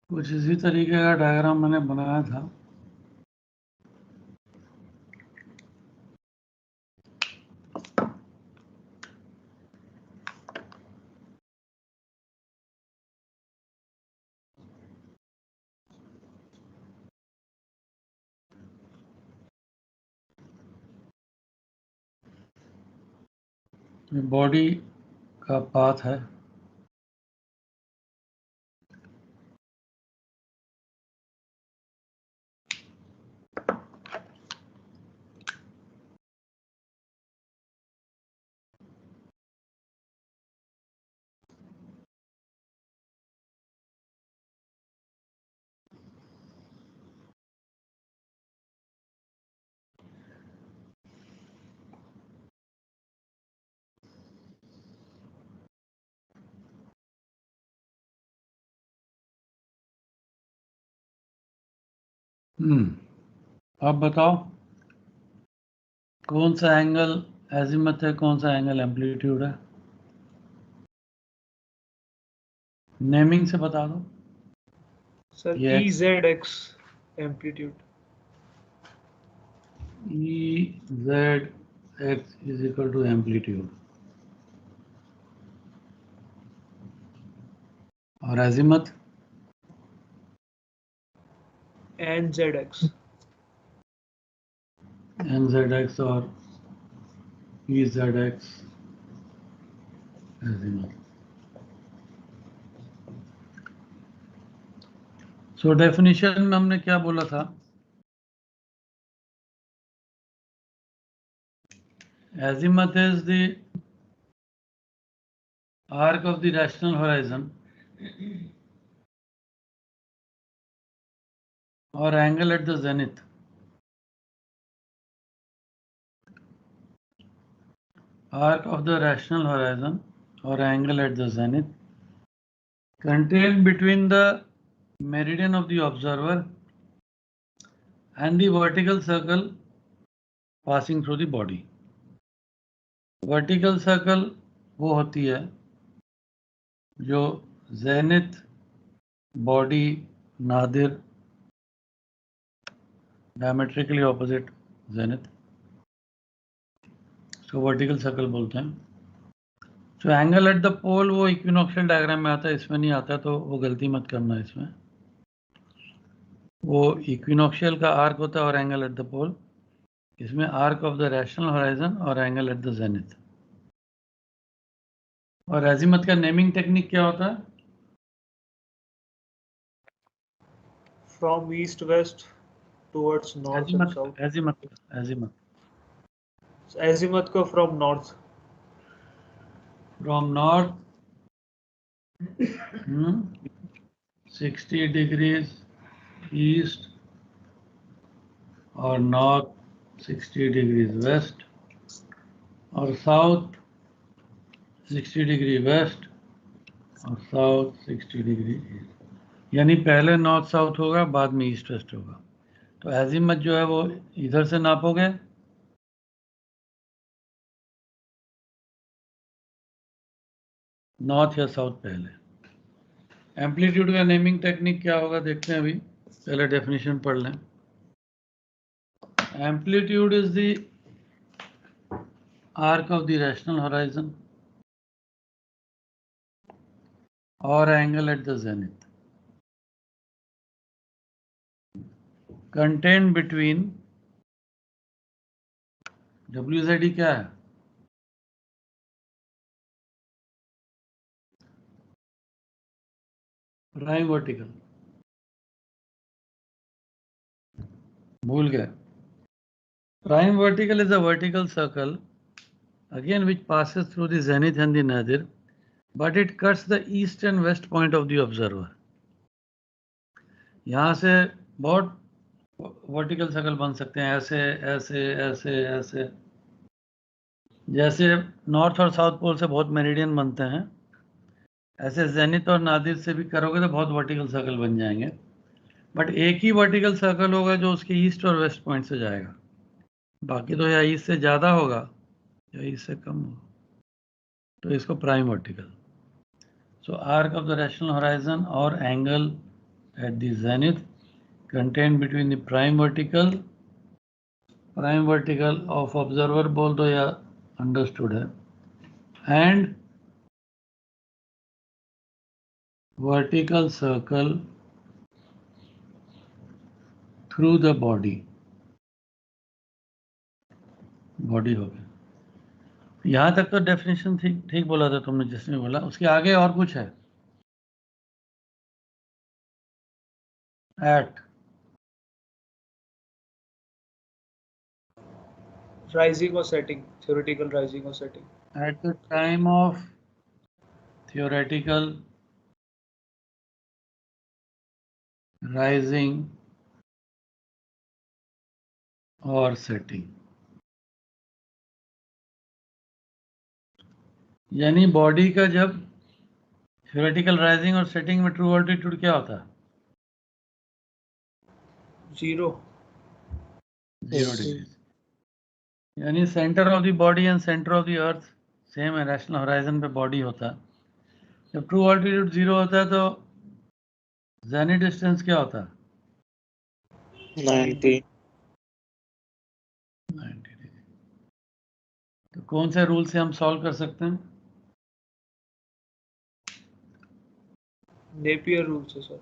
कुछ इसी तरीके का डायग्राम मैंने बनाया था। बॉडी का पाथ है। अब बताओ कौन सा एंगल एजीमथ है, कौन सा एंगल एम्पलीट्यूड है? नेमिंग से बता दो। सर ये E Z X amplitude. E Z X is equal to amplitude. और azimuth N Z X. N Z X और E Z X azimuth. So definition में हमने क्या बोला था? Azimuth is the arc of the rational horizon or angle at the zenith. Arc of the rational horizon or angle at the zenith contained between the meridian of the observer and the vertical circle passing through the body. Vertical circle वो होती है जो zenith, body, Nadir, diametrically opposite zenith, इसको vertical circle बोलते हैं। तो angle at the पोल वो इक्विनोक्शियल diagram में आता है, इसमें नहीं आता, तो वो गलती मत करना। इसमें वो इक्विनोक्शियल का आर्क होता है और एंगल एट द पोल, इसमें arc of the rational horizon और एंगल एट द जेनिथ। और एजीमथ का नेमिंग टेक्निक क्या होता है? From east west towards north and south. Azimuth azimuth को from north. From north 60 degrees east और north 60 degrees west और साउथ 60 डिग्री वेस्ट और साउथ 60 डिग्री ईस्ट। यानी पहले नॉर्थ साउथ होगा, बाद में ईस्ट वेस्ट होगा। तो एजीमथ जो है वो इधर से नापोगे, नॉर्थ या साउथ पहले। एम्पलीट्यूड का नेमिंग टेक्निक क्या होगा देखते हैं अभी, पहले डेफिनेशन पढ़ लें। Amplitude is the arc of the rational horizon और angle at the zenith content between, WZD क्या है? प्राइम वर्टिकल, भूल गए। Prime vertical is a vertical circle again which passes through the zenith and the nadir, but it cuts the east and west point of the observer. यहाँ से बहुत vertical circle बन सकते हैं, ऐसे ऐसे ऐसे ऐसे। जैसे नॉर्थ और साउथ पोल से बहुत मेरिडियन बनते हैं, ऐसे जेनिथ और नादिर से भी करोगे तो बहुत वर्टिकल सर्कल बन जाएंगे। बट एक ही वर्टिकल सर्कल होगा जो उसके ईस्ट और वेस्ट पॉइंट से जाएगा, बाकी तो या ईस्ट से ज़्यादा होगा या ईस्ट से कम होगा, तो इसको prime vertical. So arc of the rational horizon और angle at the zenith contained between the prime vertical of observer बोल दो या understood है, and vertical circle through the body हो गया। यहां तक तो डेफिनेशन ठीक बोला था तुमने जिसमें बोला, उसके आगे और कुछ है? at rising or setting, theoretical rising or setting. At the time of theoretical rising or setting, यानी बॉडी का जब theoretical rising और setting में true altitude क्या होता है? 0 degrees। यानी centre of the body and centre of the earth same है, रैशनल होराइजन पे बॉडी होता है। जब ट्रू ऑल्टीट्यूड 0 होता है तो जेनिथ डिस्टेंस क्या होता है? 90 डिग्री। तो कौन से रूल से हम सॉल्व कर सकते हैं? नेपियर रूल से sir,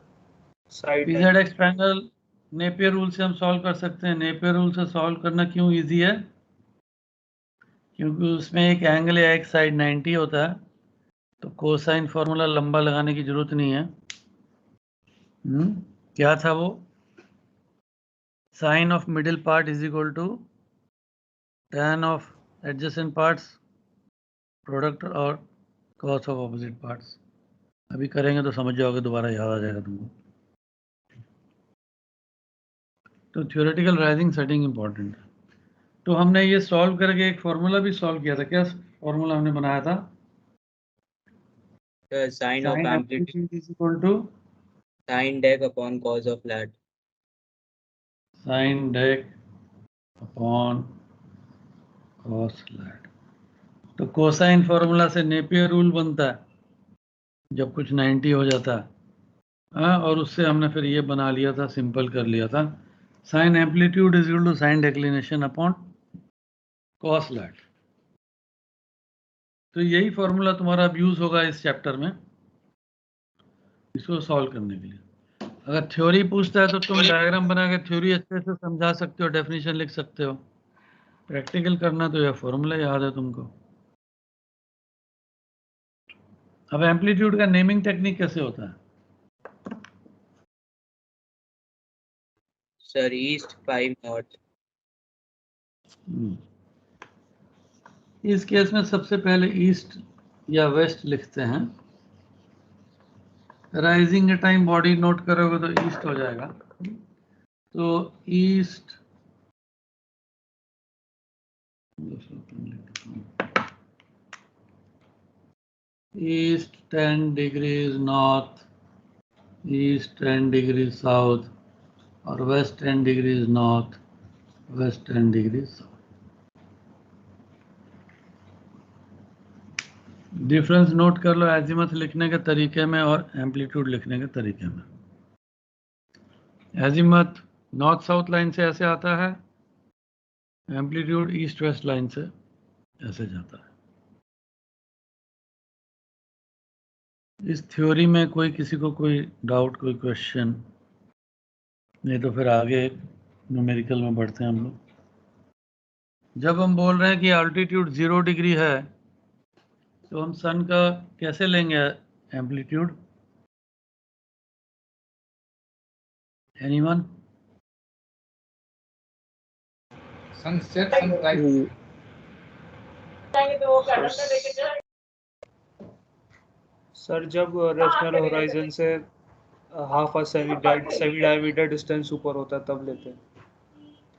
side PZ x triangle Napier rule से हम सॉल्व कर सकते हैं। नेपियर रूल से सॉल्व करना क्यों इजी है? क्योंकि उसमें एक एंगल या एक साइड 90 होता है, तो कोसाइन फॉर्मूला लंबा लगाने की जरूरत नहीं है। क्या था वो? Sine of middle part is equal to tan of adjacent parts product और cos ऑफ ऑपोजिट पार्ट्स। अभी करेंगे तो समझ जाओगे, दोबारा याद आ जाएगा तुमको। तो थ्योरेटिकल राइजिंग सेटिंग इंपॉर्टेंट है। तो हमने ये सॉल्व करके एक फॉर्मूला भी सॉल्व किया था। क्या फॉर्मूला हमने बनाया था? Sine of amplitude is equal to sine dec upon cos of lat. Sine dec upon cos lat. तो कोसाइन फॉर्मूला से नेपियर रूल बनता है जब कुछ 90 हो जाता है। और उससे हमने फिर ये बना लिया था, सिंपल कर लिया था, sine amplitude is equal to sine declination upon cos lat. तो यही फॉर्मूला तुम्हारा अब यूज होगा इस चैप्टर में, इसको सॉल्व करने के लिए। अगर थ्योरी पूछता है तो तुम डायग्राम बना के थ्योरी अच्छे से समझा सकते हो, डेफिनेशन लिख सकते हो। प्रैक्टिकल करना तो यह फॉर्मूला याद है तुमको। अब एम्पलीट्यूड का नेमिंग टेक्निक कैसे होता है? Sir east 5 north. इस केस में सबसे पहले ईस्ट या वेस्ट लिखते हैं। राइजिंग के टाइम बॉडी नोट करोगे तो ईस्ट हो जाएगा। तो east east 10 degrees north, east 10 degrees south और west 10 degrees north, west 10 degrees south. Difference note कर लो एजीमथ लिखने के तरीके में और एम्पलीट्यूड लिखने के तरीके में। एजीमथ नॉर्थ साउथ लाइन से ऐसे आता है, एम्पलीट्यूड ईस्ट वेस्ट लाइन से ऐसे जाता है। इस थ्योरी में कोई किसी को कोई डाउट, कोई क्वेश्चन? नहीं तो फिर आगे न्यूमेरिकल में बढ़ते हैं हम लोग। जब हम बोल रहे हैं कि अल्टीट्यूड 0 डिग्री है तो हम सन का कैसे लेंगे amplitude? Anyone? Sunset sunrise. Sir जब रैशनल होराइजन से हाफ आ सेमी डायमीटर डिस्टेंस ऊपर होता है तब लेते हैं,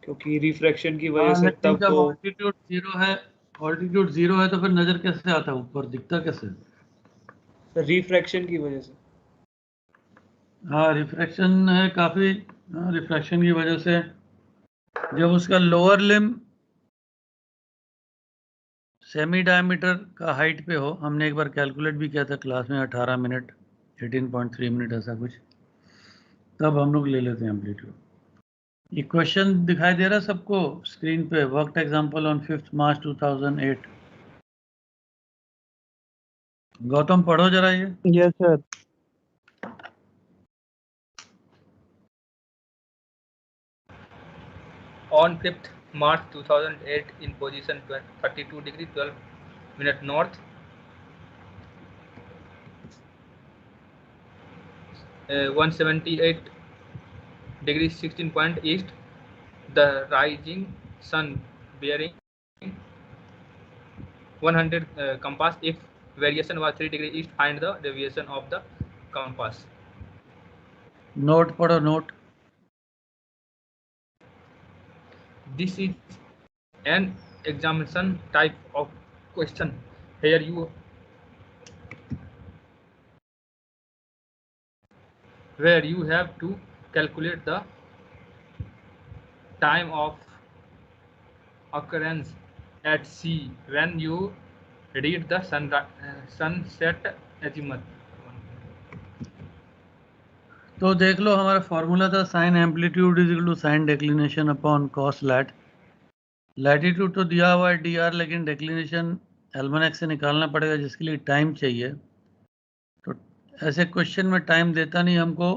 क्योंकि रिफ्रैक्शन की वजह से तब जब तो ऑल्टीट्यूड 0 है, ऑल्टीट्यूड 0 है तो फिर नजर कैसे आता है ऊपर, दिखता कैसे? रिफ्रैक्शन की वजह से। हाँ रिफ्रैक्शन है काफी। रिफ्रैक्शन की वजह से जब उसका लोअर लिम सेमी डायमीटर का हाइट पे हो, हमने एक बार कैलकुलेट भी किया था क्लास में, 18 मिनट 18.3 मिनट ऐसा कुछ, तब हम लोग ले लेते हैं एम्पलीट्यूड। ये क्वेश्चन दिखाई दे रहा है सबको स्क्रीन पे? वर्कड एग्जांपल ऑन 5 मार्च 2008। गौतम पढ़ो जरा ये। Yes sir. On 5th March 2008, in position 32 degree 12 minute north, 178 degrees 16 point east, the rising sun bearing 100 compass. If variation was 3 degree east, find the deviation of the compass. Note पढ़ो note. This is an examination type of question. Here you where you have to calculate the time of occurrence at sea when you read the sunset azimuth. तो देख लो हमारा formula था sine amplitude is equal to sine declination upon cos lat. Latitude तो दिया हुआ है dr, लेकिन declination एल्मनेक से निकालना पड़ेगा जिसके लिए टाइम चाहिए। तो ऐसे क्वेश्चन में टाइम देता नहीं हमको,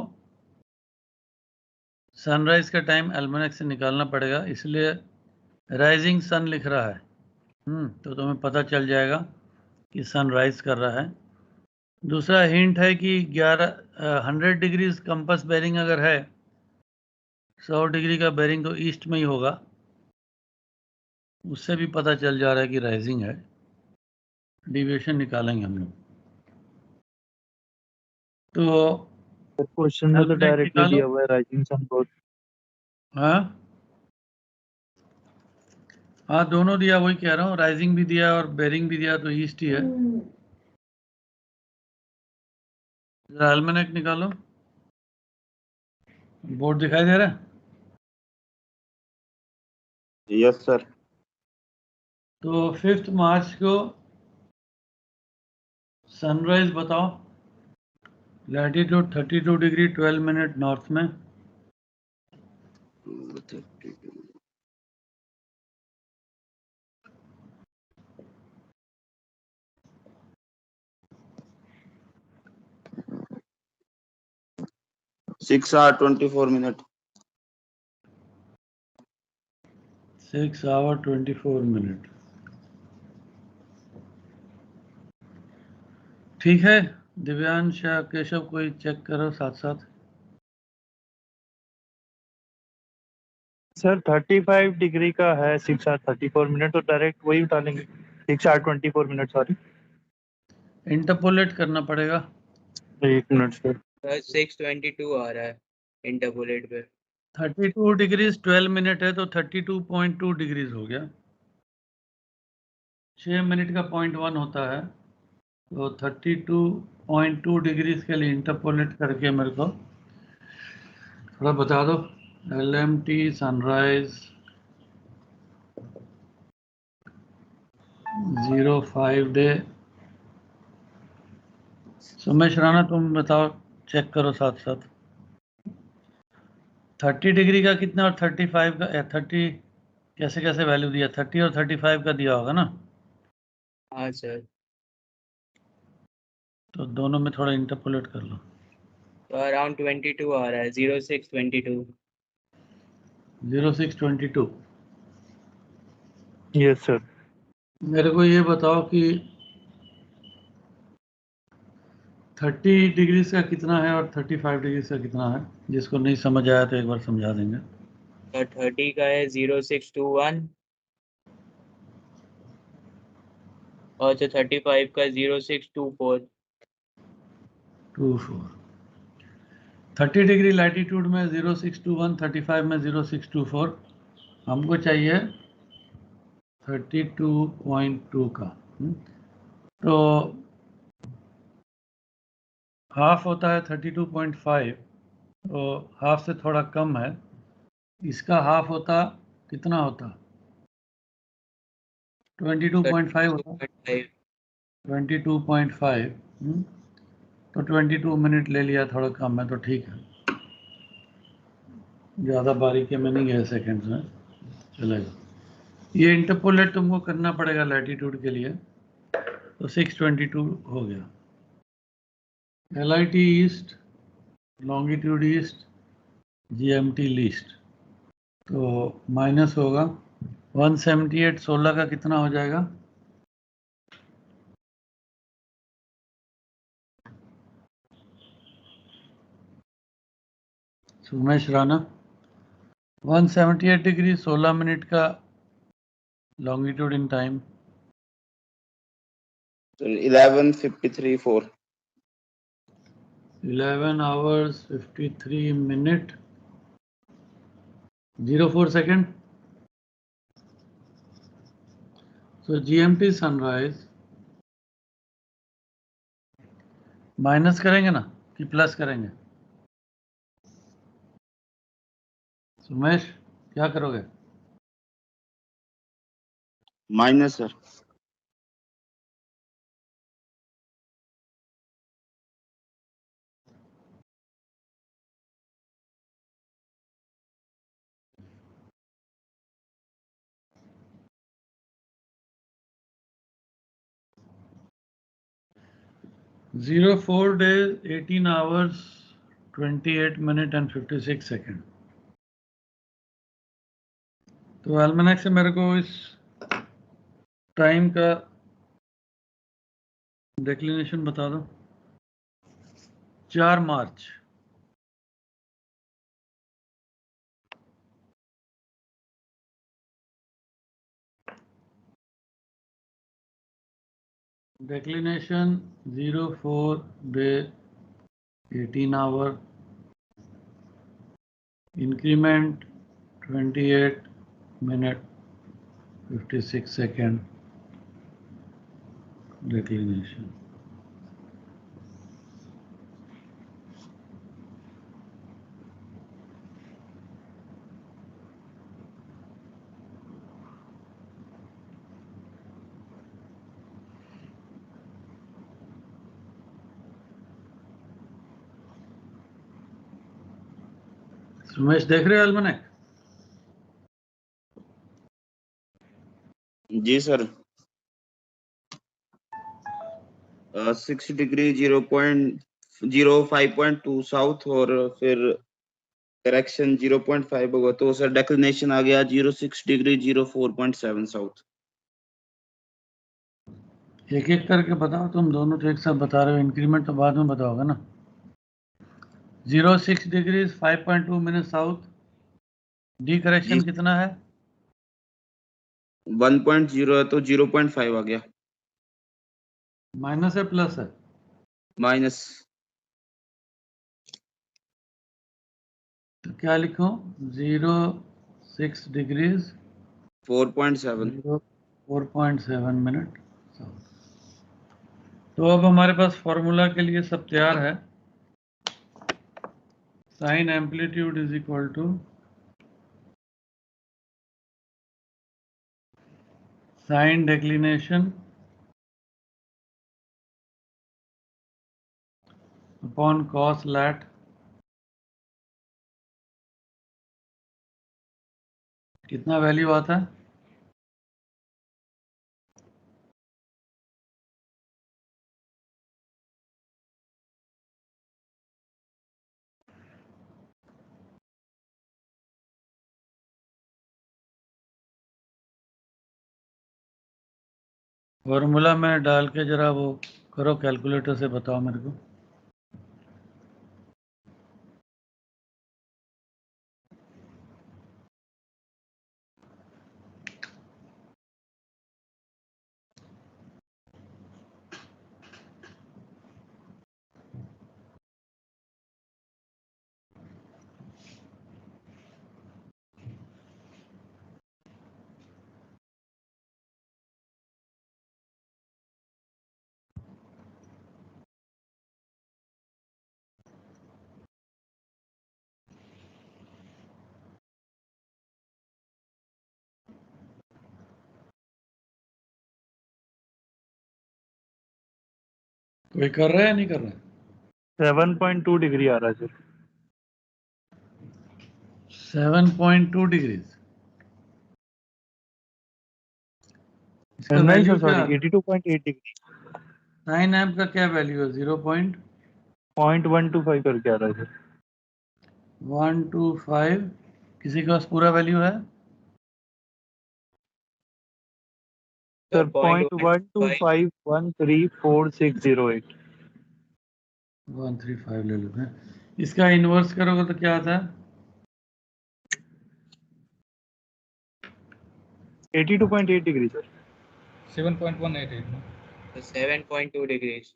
सनराइज का टाइम एल्मनेक से निकालना पड़ेगा, इसलिए राइजिंग सन लिख रहा है। तो तुम्हें पता चल जाएगा कि सनराइज कर रहा है। दूसरा हिंट है कि 100 डिग्री कंपास बेरिंग अगर है, 100 डिग्री का बेरिंग तो ईस्ट में ही होगा, उससे भी पता चल जा रहा है कि राइजिंग है। डिविएशन निकालेंगे हम लोग। तो क्वेश्चन में तो डायरेक्टली दिया हुआ है राइजिंग सन बोथ। हाँ दोनों दिया, वही कह रहा हूँ, राइजिंग भी दिया और बेरिंग भी दिया, तो ईस्ट ही है। एल्मनेक निकालो। बोर्ड दिखाई दे रहा है? Yes sir. तो 5 मार्च को सनराइज बताओ। लैटिट्यूड 32 डिग्री 12 मिनट नॉर्थ में। 6 hours 24 minutes। 6 hours 24 minute. ठीक है दिव्यांश या केशव, कोई चेक करो साथ साथ। सर 35 डिग्री का है 6 hours 34 minutes, तो डायरेक्ट वही उठा लेंगे। 6 hours 24 minutes, सॉरी इंटरपोलेट करना पड़ेगा। 1 मिनट सर। 6:22 आ रहा है इंटरपोलेट पे। 32 डिग्रीज 12 मिनट है तो 32.2 डिग्रीज हो गया। 6 मिनट का 0.1 होता है, तो 32.2 डिग्रीज के लिए इंटरपोलेट करके मेरे को थोड़ा बता दो। LMT sunrise 05 day. Sumesh Rana तुम बताओ, चेक करो साथ साथ। 30 डिग्री का कितना और 35 का 30 कैसे कैसे वैल्यू दिया? 30 और 35 का दिया होगा ना? हाँ सर। तो दोनों में थोड़ा इंटरपोलेट कर लो। तो अराउंड 22 आ रहा है, 0622। 0622। Yes sir. मेरे को ये बताओ कि 30 डिग्री का कितना है और 35 डिग्री का कितना है? जिसको नहीं समझ आया तो एक बार समझा देंगे। तो 30 का है 0621 और जो 35 का 0624। 30 डिग्री लैटिट्यूड में 0621, 35 में 0624। हमको चाहिए 32.2 का। तो हाफ होता है 32.5, तो हाफ से थोड़ा कम है। इसका हाफ होता कितना होता? 22.5 होता। 22.5। तो 22 मिनट ले लिया, थोड़ा कम है तो ठीक है। ज़्यादा बारीकी में नहीं गए सेकेंड्स में, चलेगा। ये इंटरपोलेट तुमको करना पड़ेगा लैटिट्यूड के लिए, तो 622 हो गया। LIT east, longitude east, GMT least, तो माइनस होगा 178। 16 का कितना हो जाएगा? सुमेश राणा, 178 डिग्री 16 मिनट का longitude in time. 11:53:4 11 hours 53 minute 04 second. So GMT sunrise minus करेंगे ना कि प्लस करेंगे? सुमेश क्या करोगे? Minus sir. Zero 4 days 18 hours 28 minute and 56 second। तो एल्मेनेक से मेरे को इस टाइम का डिक्लिनेशन बता दो। 4 मार्च, declination 04 day 18 hour, increment 28 minute 56 second, declination। Sumesh देख रहे हो एल्मेनेक? जी सर। 6 डिग्री 0.05.2 साउथ और फिर करेक्शन 0.5 होगा, तो सर डेक्लिनेशन आ गया 06 डिग्री 04.7 साउथ। एक एक करके बताओ, तुम दोनों तो एक साथ बता रहे हो, इंक्रीमेंट तो बाद में बताओगे ना। 06 degree 5.2 minute south, D correction कितना है? 1.0 है तो 0.5 आ गया। माइनस है प्लस है? माइनस। तो क्या लिखूं? 06 डिग्रीज 4.7। 4.7 minute south. तो अब हमारे पास फॉर्मूला के लिए सब तैयार है। Sine amplitude is equal to sine declination upon cos lat. कितना वैल्यू आता है? फॉर्मूला में डाल के जरा वो करो, कैलकुलेटर से बताओ मेरे को। कोई कर रहा है नहीं कर रहा है? 7.2 डिग्री आ रहा है सर। 7.2 डिग्रीज। इसका नहीं वैल्यू सर, क्या? Sorry 82.8 degree. साइन एम्प का क्या वैल्यू है? 0.125 करके आ रहा है सर। 0.125। किसी के पास पूरा वैल्यू है? सर 0.125 0.125134608। 135 ले लेते हैं। इसका इन्वर्स करोगे तो क्या आता है? 82.8 डिग्री सर। 7.188 no? तो 7.2 degrees.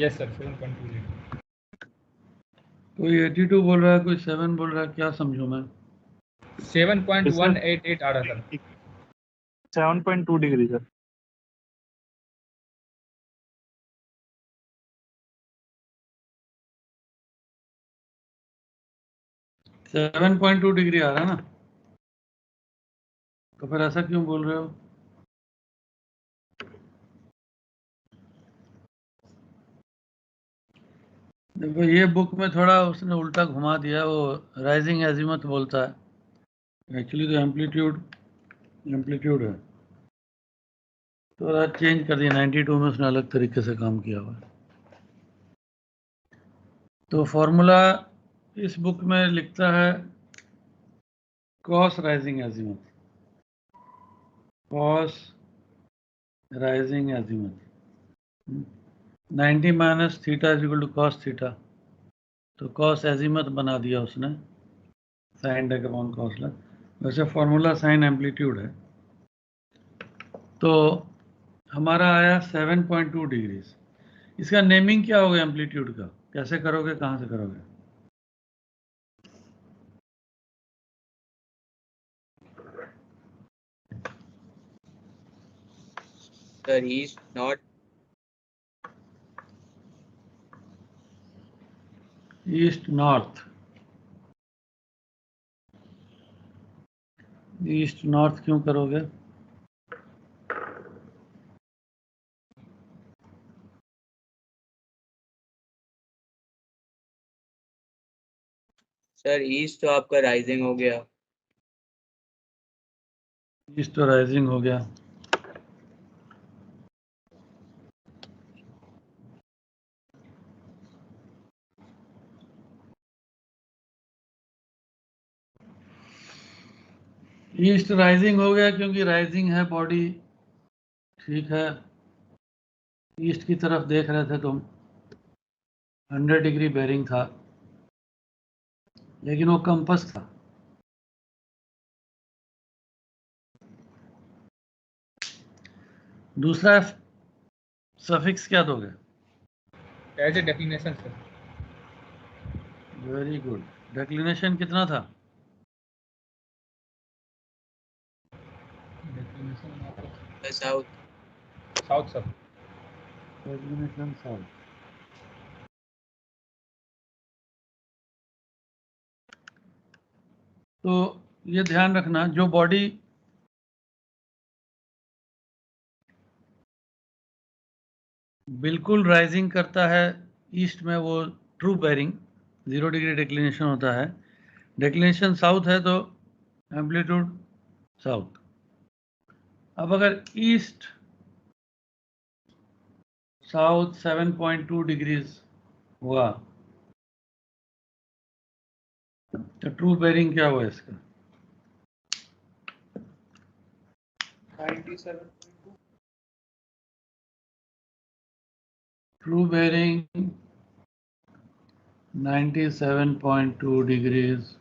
Yes sir, 7.2 degree. कोई 82 बोल रहा है, कोई 7 बोल रहा है, क्या समझूं मैं? 7.188 आ रहा sir. 7.2 degree sir. Seven 7.2 degree आ रहा है ना? तो फिर ऐसा क्यों बोल रहे हो? देखो ये बुक में थोड़ा उसने उल्टा घुमा दिया, वो राइजिंग एजीमथ बोलता है, एक्चुअली तो एम्पलीट्यूड है। तो चेंज कर दिया, 92 में उसने अलग तरीके से काम किया हुआ है। तो फॉर्मूला इस बुक में लिखता है cos rising azimuth, cos rising azimuth 90 minus theta is equal to cos theta. तो कॉस एजीमथ बना दिया उसने, sine dec upon cos lat. वैसे फॉर्मूला साइन एम्पलीट्यूड है। तो हमारा आया 7.2 डिग्रीज। इसका नेमिंग क्या होगा एम्पलीट्यूड का? कैसे करोगे, कहाँ से करोगे? Sir, east, north. East north. East north क्यों करोगे? सर ईस्ट तो आपका राइजिंग हो गया। ईस्ट तो राइजिंग हो गया। ईस्ट राइजिंग हो गया क्योंकि राइजिंग है बॉडी, ठीक है। ईस्ट की तरफ देख रहे थे तुम, 100 डिग्री बेरिंग था, लेकिन वो कंपस था। दूसरा सफिक्स क्या दोगे? As a declination sir. Very good. Declination कितना था? Declination आपका south. South sir. Declination south. तो ये ध्यान रखना, जो बॉडी बिल्कुल राइजिंग करता है ईस्ट में, वो ट्रू बेरिंग 0 डिग्री डेक्लिनेशन होता है। डेक्लिनेशन साउथ है तो एम्पलीट्यूड साउथ। अब अगर ईस्ट साउथ 7.2 डिग्रीज हुआ तो ट्रू बेरिंग क्या हुआ इसका? 97.2। True bearing 97.2 degrees.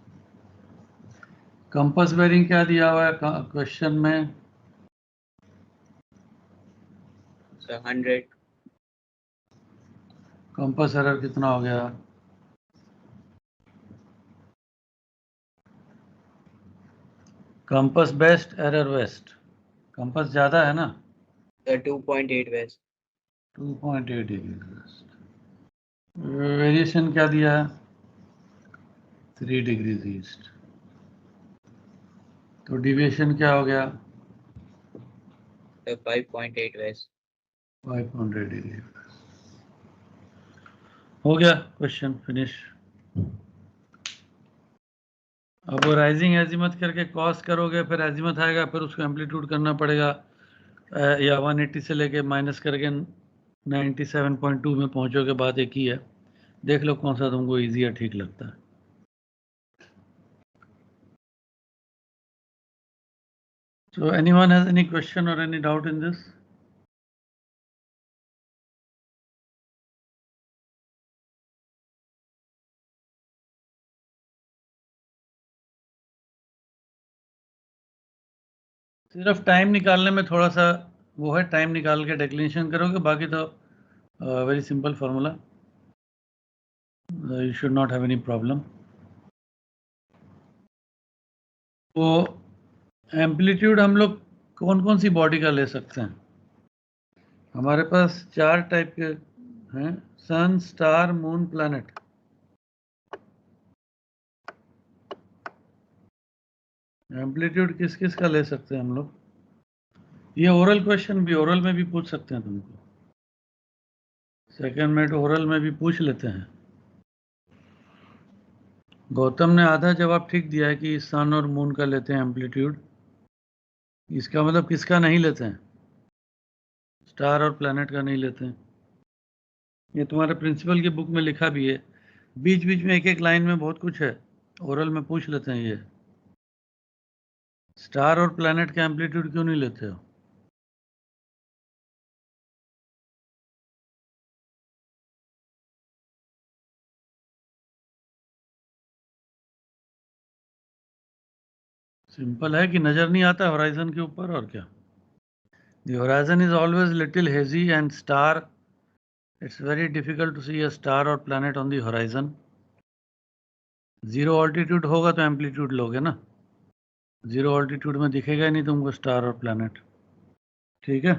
Compass bearing क्या दिया हुआ है क्वेश्चन में? सर 100। कंपास एरर कितना हो गया? Compass best, error west. Compass ज्यादा है ना? Sir 2.8 west. 2.8 degree west. Variation क्या दिया है? 3 डिग्रीज ईस्ट। तो डिविएशन क्या हो गया? Sir 5.8 west. 5.8 डिग्री। हो गया क्वेश्चन फिनिश। अब वो राइजिंग एजिमथ करके कॉस करोगे, फिर एजिमथ आएगा, फिर उसको एम्पलीट्यूड करना पड़ेगा, या 180 से लेके माइनस करके 97.2 में पहुंचोगे, बात एक ही है। देख लो कौन सा तुमको ईजी या ठीक लगता है। So anyone has any question or any doubt in this? सिर्फ टाइम निकालने में थोड़ा सा वो है, टाइम निकाल के डेक्लिनेशन करोगे, बाकी तो very simple formula, you should not have any problem. तो एम्पलीट्यूड हम लोग कौन कौन सी बॉडी का ले सकते हैं? हमारे पास 4 टाइप के हैं, सन, स्टार, मून, प्लैनेट। एम्पलीट्यूड किस किस का ले सकते हैं हम लोग? ये ओरल क्वेश्चन भी, ओरल में भी पूछ सकते हैं तुमको, सेकंड मिनट ओरल में भी पूछ लेते हैं। गौतम ने आधा जवाब ठीक दिया है कि सन और मून का लेते हैं एम्पलीट्यूड। इसका मतलब किसका नहीं लेते हैं? स्टार और प्लैनेट का नहीं लेते हैं। ये तुम्हारे प्रिंसिपल की बुक में लिखा भी है, बीच बीच में एक एक लाइन में बहुत कुछ है, ओरल में पूछ लेते हैं ये। स्टार और प्लैनेट का एम्पलीट्यूड क्यों नहीं लेते हो? सिंपल है कि नजर नहीं आता होराइजन के ऊपर, और क्या। The horizon is always little hazy and star, it's very difficult to see a star और planet on the horizon. Zero altitude होगा तो एम्पलीट्यूड लोगे ना, जीरो ऑल्टीट्यूड में दिखेगा ही नहीं तुमको स्टार और प्लैनेट। ठीक है।